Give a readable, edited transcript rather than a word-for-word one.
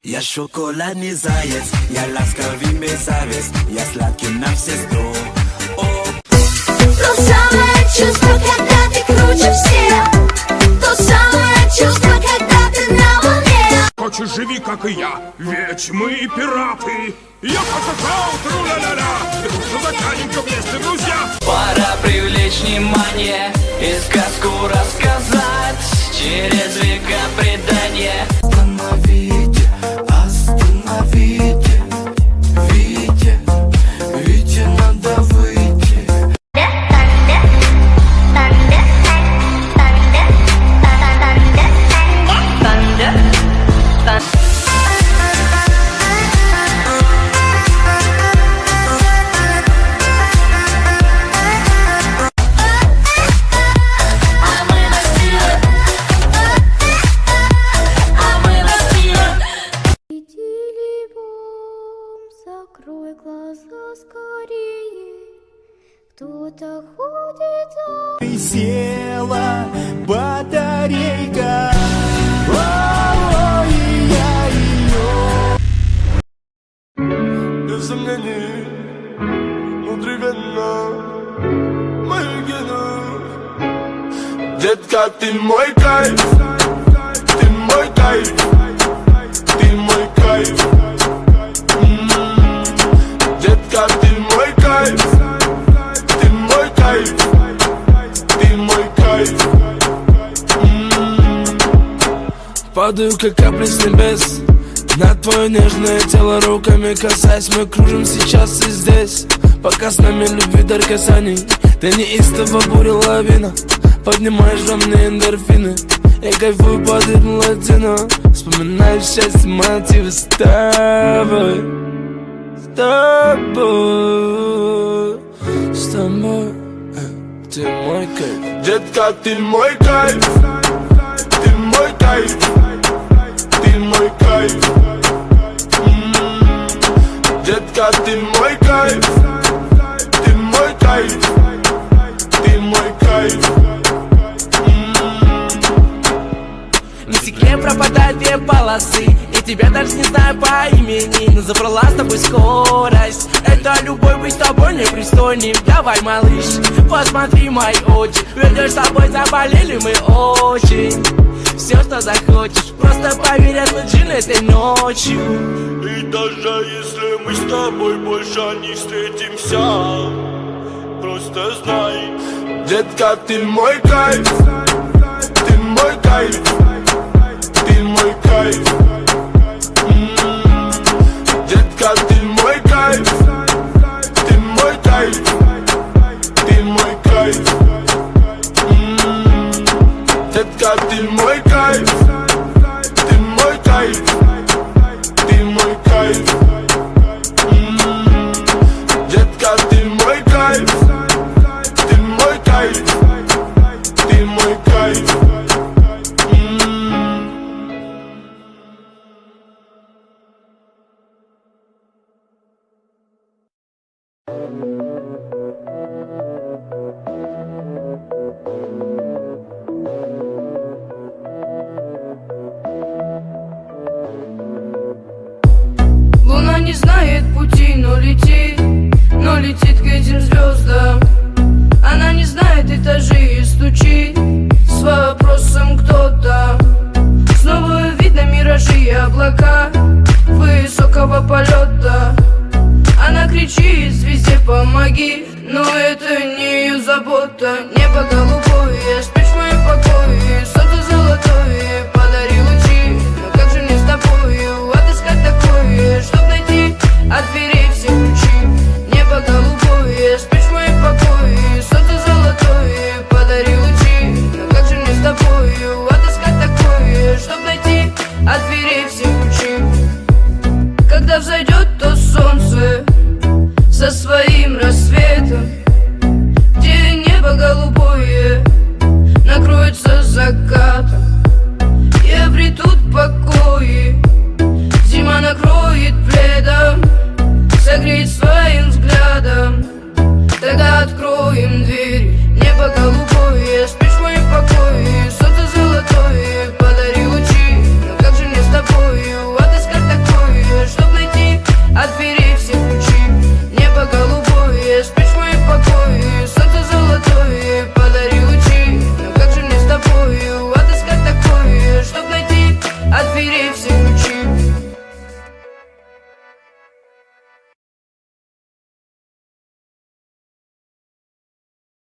Я шоколадный заяц, я ласковый мерзавец, я сладкий на все сто. То самое чувство, когда ты круче всех. То самое чувство, когда ты на волне. Хочешь, живи, как и я, ведь мы пираты. Я покажу, тру-ля-ля-ля, дружно затянем-ка вместе, друзья. Пора привлечь внимание и сказку рассказать через века предания. Остановите, остановите, Вите, надо выйти. Закрой глаза скорее, кто-то ходит за... Села батарейка. Без сомнений, внутривенно мои гены. Детка, ты мой кайф, ты мой кайф, ты мой кайф. Детка, ты мой кайф, ты мой кайф, ты мой кайф. Падаю, как капли с небес, на твое нежное тело руками касаясь. Мы кружим сейчас и здесь, пока с нами любви дар касаний. Ты неистово буря лавина, поднимаешь во мне эндорфины. Я кайфую под ритм латино, вспоминаю счастье, мотивы с тобой. С тобой, ты мой кайф. Детка, ты мой кайф, ты мой кайф, ты мой кайф. Детка, ты мой кайф, ты мой кайф, ты мой кайф. На стекле пропадают две полосы, и тебя даже не знаю по имени, но забрала с тобой скорость. Это любовь, быть с тобой непристойным. Давай, малыш, посмотри мои очи, ведь с тобой заболели мы очень. Все, что захочешь, просто поверь, отложи этой ночью. И даже если мы с тобой больше не встретимся, просто знай, детка, ты мой кайф, ты мой кайф, ты мой кайф. Детка, ты мой кайф, ты мой кайф, ты мой кайф. Детка, ты мой кайф, ты мой кайф, ты мой кайф. Детка, ты мой кайф, ты мой кайф, ты мой кайф. Луна не знает пути, но летит к этим звездам. Она не знает этажей и стучит с вопросом кто-то. Снова видно миражи и облака высокого полета. Она кричит звезде помоги, но это не ее забота. Небо голубое, спишь в моем покое, солнце золотое, подари лучи. Но как же мне с тобою отыскать такое, чтоб найти от двери